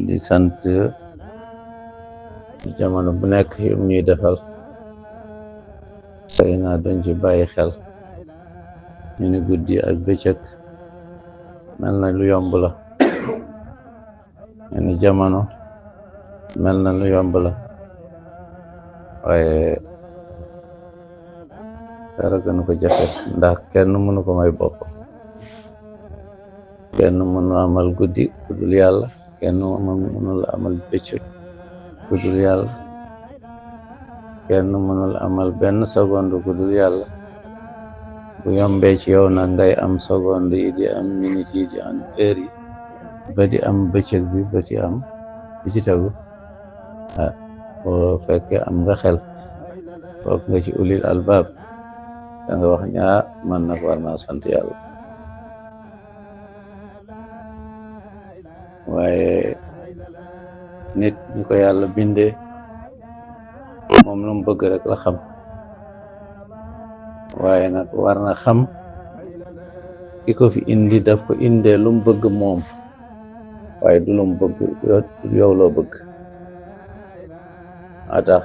di sant jamono bu nekk yum ñuy defal xëy na duñ ci bàyyi xel ñu ni guddi ak bëccëg mel na lu yomb la ñu ni jamono mel na lu yomb la waaye dara gënu ko jafe ndax kenn mënu ko may bopp kenn mënu amal guddi ku dul yàlla kenn mënul amal bëccëg ku dul yàlla kenn mënul amal benn seconde ku dul yàlla bu yombee ci yow nag ngay am seconde yi di am minute yi di am heure yi ba di am bëccëg bi ba di am bi ci tegu boo fekkee am nga xel foog nga ci ulil albaab da nga wax ñaa man nag war naa sant yàlla waaye nit ñi ko yàlla bindee moom lu mu bëgg rek la xam waaye nag war na xam ki ko fi indi daf ko indee lu mu bëgg moom waaye du lu mu bëgg yow loo bëgg a tax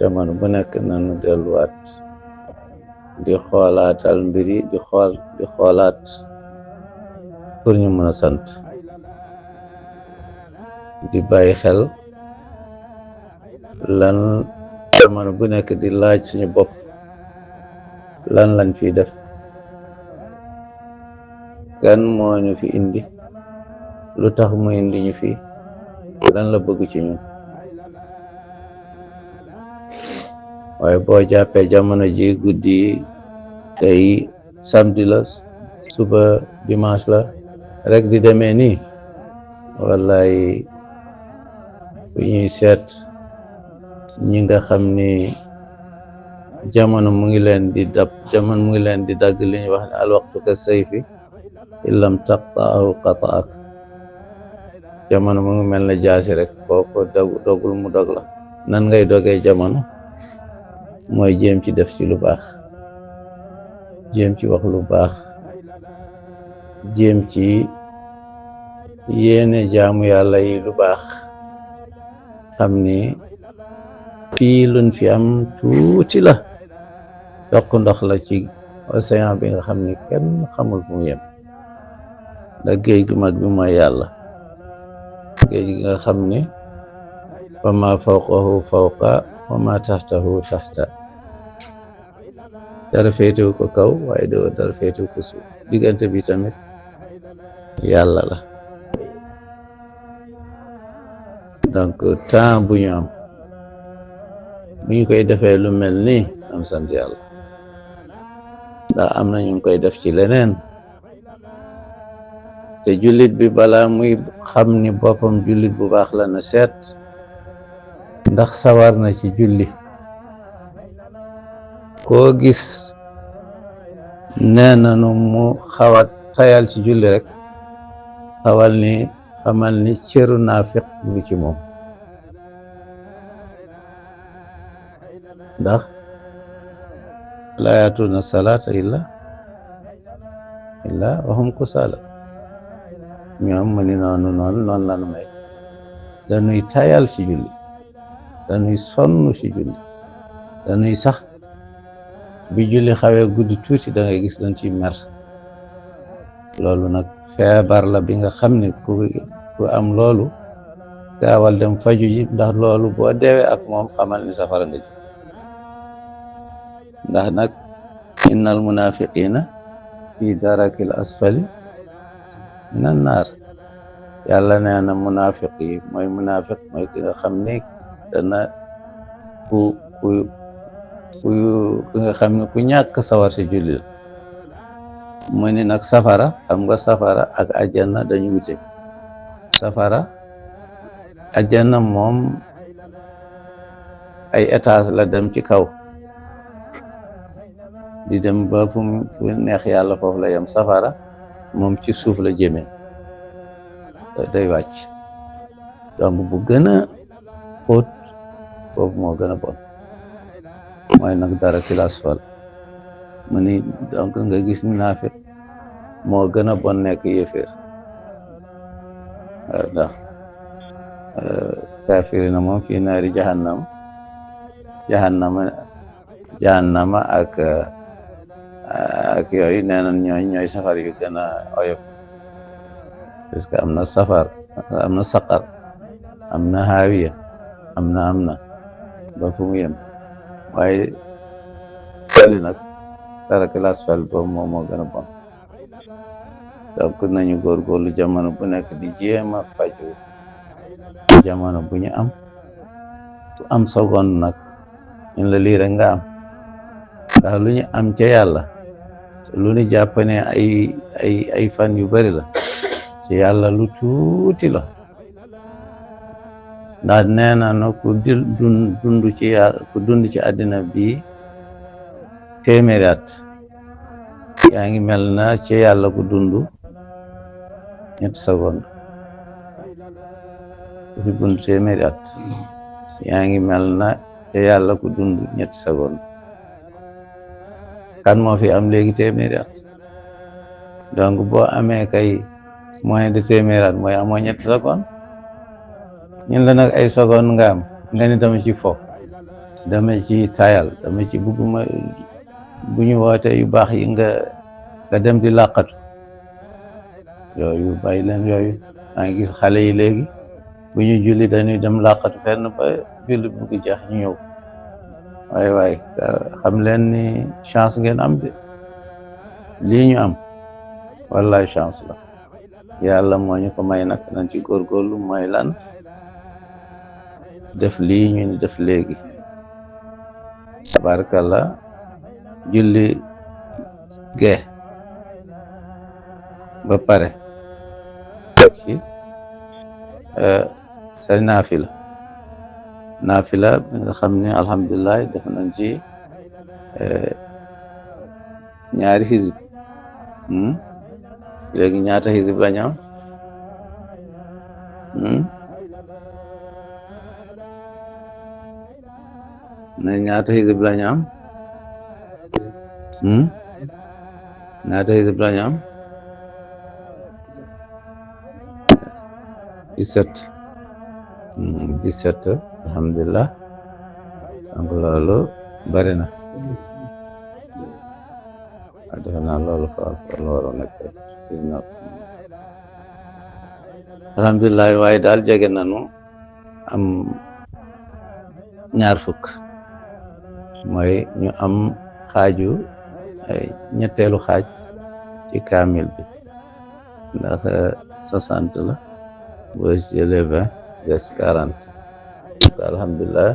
jamono bu nekk nanu delluwaat di xoolaatal mbir yi di xoolaat pour ñu mën a sant di bàyyi xel lan jamono bu nekk di laaj suñu bopp lan lañ fiy def kan moo ñu fi indi lu tax mu indi ñu fi lan la bëgg ci ñun waaye boo jàppee jamono ji guddi tey samedi la suba dimanche la rek di demee nii wallaay bu ñuy seet ñi nga xam ni jamono mu ngi leen di dab jamono mu ngi leen di dagg li ñuy wax ne alwaqtu ka sayfi illam taqta'ahu qata'ak jamono mu ngi mel ne jaasi rek boo ko dogul mu dog la nan ngay dogee jamono mooy jéem ci def ci lu baax jéem ci wax lu baax jéem ci yéene jaamu yàlla yi lu baax xam ni fii luñ fi am tuuti la toq ndox la ci océan bi nga xam ni kenn xamul fu mu yem da géej gu mag bi mooy yàlla géej gi nga xam ni wa ma fawqahu fawqa wa ma taxtahu taxta dara féetewu ko kaw waaye doo dara féetewu ko suuf diggante bi tamit yàlla la donc temps bu ñu am bu ñu koy defee lu mel nii am sant yàlla ndax am na ñu ngi koy def ci leneen te jullit bi balaa muy xam ni boppam jullit bu baax la na seet ndax sawar na ci julli koo gis nee nanu mu xawat tayal ci julli rek xamal ni cëru naafiq bu ci moom ndax laa yaatuuna salaata illa wa hum kusaala ñoom mu ni noonu lanu may dañuy tayal ci julli dañuy sonn ci julli dañuy sax bi julli xawee guddi tuuti da ngay gis dañ ci mer loolu nag feebar la bi nga xam ne ku am loolu gaawal dem faju ji ndax loolu boo deewee ak moom xamal ni safara nga ji ndax nag innal munafiqina fi darakil asfali minan naar yàlla nee na munafiq yi mooy ki nga xam ne dana ki nga xam ne ku ñàkk sawar si julli la mu ni nag safara xam nga safara ak àjjana dañu wute safara àjjana moom ay étage la dem ci kaw di dem ba fu neex yàlla foofu la yem safara moom ci suuf la jëmee day wàcc donc bu gën a xóot foofu moo gën a bon mooy nag dara ki lasfal mu ni donc nga gis ni naafiq moo gën a bon nekk yéeféer waaw ndax kaafirina moom fii naari jahannama ak yooyu nee na ñooy safar yu gën a oyof parce que am na saqar am na haawiya am na ba fu mu yem waaye li nag darakal asfal boobu moom moo gën a bon donc nañu góorgóorlu jamono bu nekk di jéem a faju jamono bu ñu am seconde nag ñun la lii rek nga am ndax lu ñu am ca yàlla lu ñu jàpp ne ay fan yu bari la ci yàlla lu tuuti la ndax nee na no ku dund ci àddina bi téeméeri at yaa ngi mel na ci yàlla ku dund ñetti seconde ku fi dund téeméeri at yaa ngi mel na ci yàlla ku dund ñetti seconde kan moo fi am léegi téeméeri at donc boo amee kay moyen de téeméeri at mooy amoo ñetti seconde ñun la nag ay seconde nga am nga ni dama ci fo dama ci tayal dama ci bugguma bu ñu woote yu baax yi nga dem di làqatu yooyu bàyyi leen yooyu maa ngi gis xale yi léegi bu ñu julli dañuy dem làqatu fenn ba julli bugg jeex ñu ñëw waay xam leen ni chance ngeen am de lii ñu am wallahi chance la yàlla moo ñu ko may nag nañ ci góorgóorlu mooy lan def lii ñu ni def léegi tabarakallah julli gee ba pare ci sa naafila bi nga xam ne alhamdulilah def nañ ci ñaari xisib léegi ñaata xisib la ñu am ne ñaata xisib la ñu am ñaata xisib la ñu am 17 alhamdulillah donc loolu bari na defe naa loolu waroon nekk alhamdulillah waaye daal jege nañu am 20 mooy ñu am xaaju ñetteelu xaaj ci kaamil bi ndax 60 la boo jëlee 20 des 40 alhamdulillah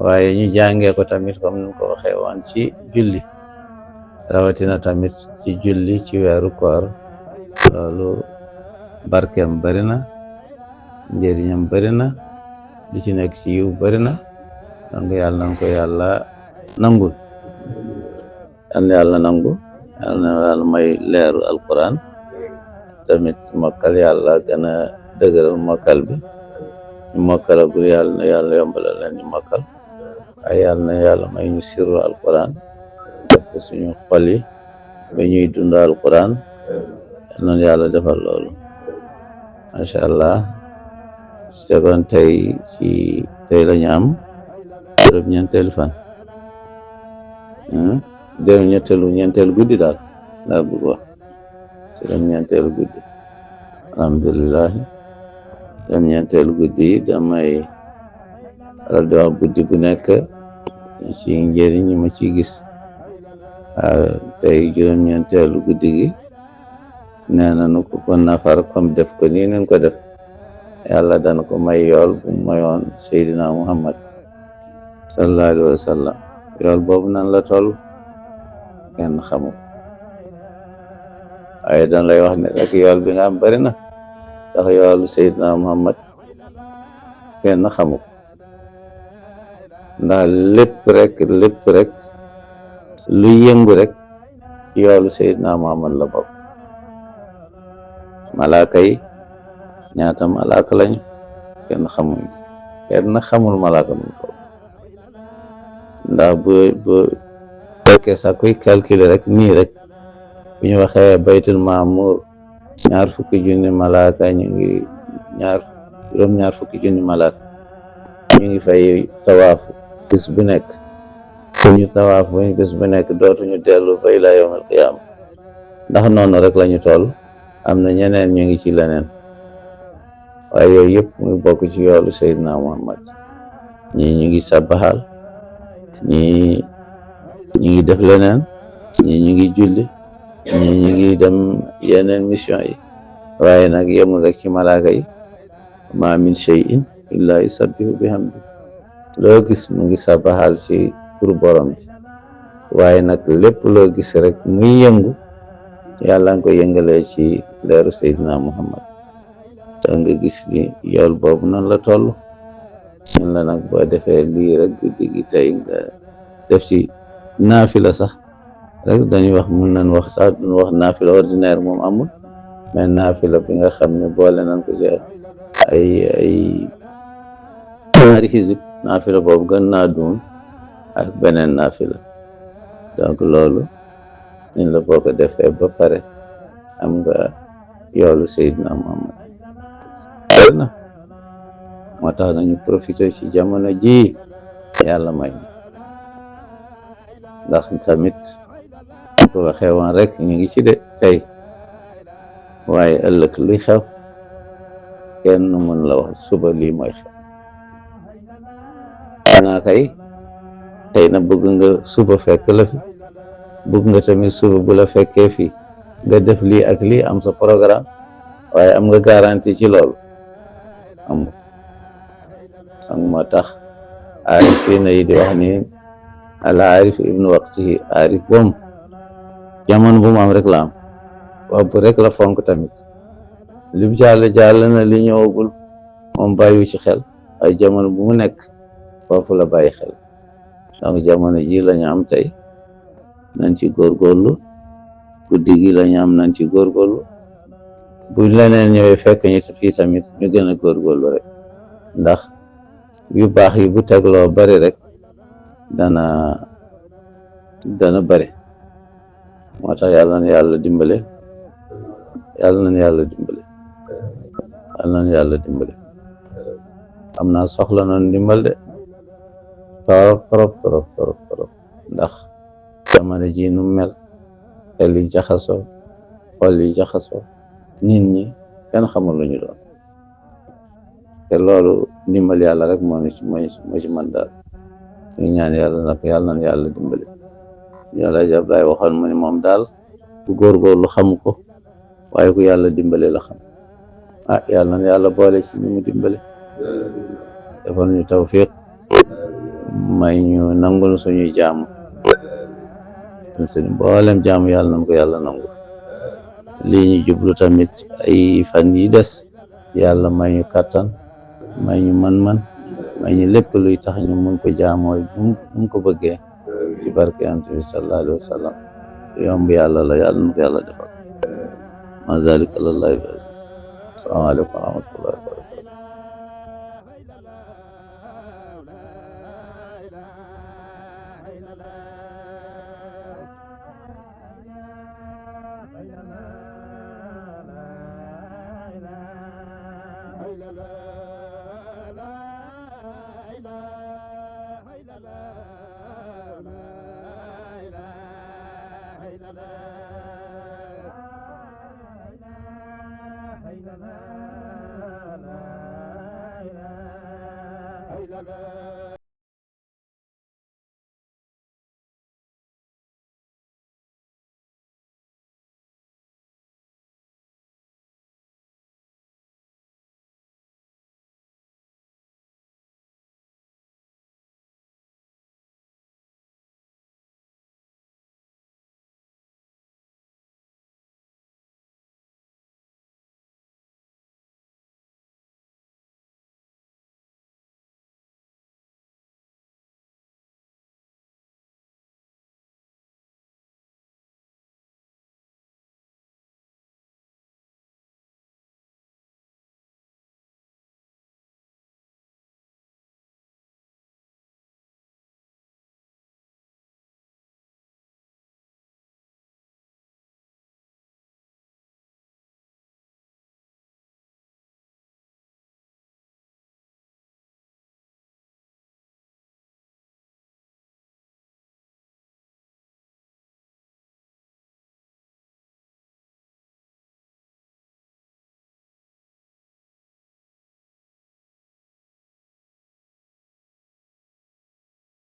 waaye ñu jàngee ko tamit comme ni ko waxee woon ci julli rawatina tamit ci julli ci weeru koor loolu barkeem bari na njëriñam bari na li ci nekk ci yiw bari na donc yàlla nañ ko yàlla nangul yàlla nangu yàlla may leeru alquran tamit mokkal yàlla gën a dëgëral mokkal bi ñu mokkalagul yàlla na yàlla yombalal leen ñu mokkal waaye yàlla na yàlla may ñu sirru alquran def ko suñu xol yi ba ñuy dund alquran yal na yàlla defal loolu macha allah segoon tey lañu am juróom-ñeenteelu fan ñeenteelu guddi daal laa bëgg wax juróom-ñeenteelu guddi alhamdulillah juróom-ñeenteelu guddi yi damay faral di wax guddi bu nekk ci njëriñ ñi ma ci gis tey juróom-ñeenteelu guddi gi nee na nu ko nafar comme def ko nii nañ ko def yàlla dana ko may yool bu mayoon Seydina Muhammad sallallahu alayhi wa sallam yool boobu nan la toll kenn xamul waaye dan lay wax ne rek yool bi nga am bari na ndax yoolu Seydina Muhammad kenn xamul ndax lépp rek lu yëngu rek yoolu Seydina Muhammad la bokk malaaka yi ñaata malaaka lañu kenn xamul malaaka mu ko ndax bu fekkee sax kuy calculer rek nii rek bu ñu waxee baytul maamur 20 junni malaaka ñu ngi juróom-ñaar fukki junni malaat ñu ngi fay tawaafu bis bu nekk suñu tawaaf buñ bis bu nekk dootuñu dellu ba ilaa yawmal qiyaama ndax noonu rek lañu toll. am na ñeneen ñu ngi ci leneen waaye yooyu yëpp muy bokk ci yoolu Seydina Muhammad. ñii ñu ngi sabaxal, ñii ñu ngi def leneen, ñii ñu ngi julli, ñii ñu ngi dem yeneen mission yi, waaye nag yemul rek ci malaaka yi. ma min shay'in illa yusabbihu bihamdi. loo gis mu ngi sabaxal ci turu borom bi, waaye nag lépp loo gis rek muy yëngu yàlla nga ko yëngalee ci leeru Seydina Muhammad. da nga gis ni yool boobu noonu la toll. ñun la nag boo defee lii rek guddi gi tey nga def ci naafila sax rek dañuy wax mun nañ wax sax duñ wax naafila ordinaire moom amul, mais naafila bi nga xam ne boole nañ ko ci ay ñaari xisib, naafila boobu gën naa duun ak beneen naafila. donc loolu ñun la boo ko defee ba pare am nga yoolu Seydina Muhammad na. moo tax nañu profité ci jamono ji yàlla may ndax tamit ko waxee woon rek ñu ngi ci de tey, waaye ëllëg luy xew kenn mën la wax suba lii mooy xew. xanaa kay tey na bëgg nga suba fekk la fi, bëgg nga tamit suba bu la fekkee fii nga def lii ak lii am sa programme, waaye am nga garantie ci loolu amul. ak moo tax aarif fii na yi di wax ni al aarif ibnu waqtihi. aarif boom jamono bu mu am rek la am, boobu rek la fonk tamit. li jàll na, li ñëwagul moom bàyyiwu ci xel, ay jamono bu mu nekk foofu la bàyyi xel. donc jamono ji lañu am tey, nañ ci góorgóorlu. guddi gi lañu am, nañ ci góorgóorlu. bu leneen ñëwee fekk ñu fii tamit ñu gën a góorgóorlu rek, ndax yu baax yi bu tegloo bari rek dana bari. moo tax yàlla na yàlla dimbale, yàlla na yàlla dimbale, yàlla na yàlla dimbale. am naa soxla noonu dimbal de trop ndax jamono ji nu mel, xel yi jaxasoo, xol yi jaxasoo, nit ñi kenn xamul lu ñu doon. te loolu ndimbal yàlla rek moo ci man daal. ñu ñaan yàlla nag yàlla na yàlla dimbale. yàlla jab laay waxoon mu ne moom daal ku góorgóorlu xamu ko, waaye ku yàlla dimbale la xam. yàlla na yàlla boole ci ñu mu dimbale, defal ñu tawfiq, may ñu nangul suñuy jaamu, suñu mboolem jaamu yàlla nañ ko yàlla nangu. lii ñu jublu tamit ay fan yi des yàlla may ñu kàttan, may ñu man-man, may ñu lépp luy tax ñu mun ko jaamoo mun ko bëggee, ci barke Yonent bi sallallahu alayhi wa sallam. yomb yàlla la, yàlla na ko yàlla defal. ma zalika alallahi bi aziz. asalaamaaleykum wa rahmatullahi wa barakatuh.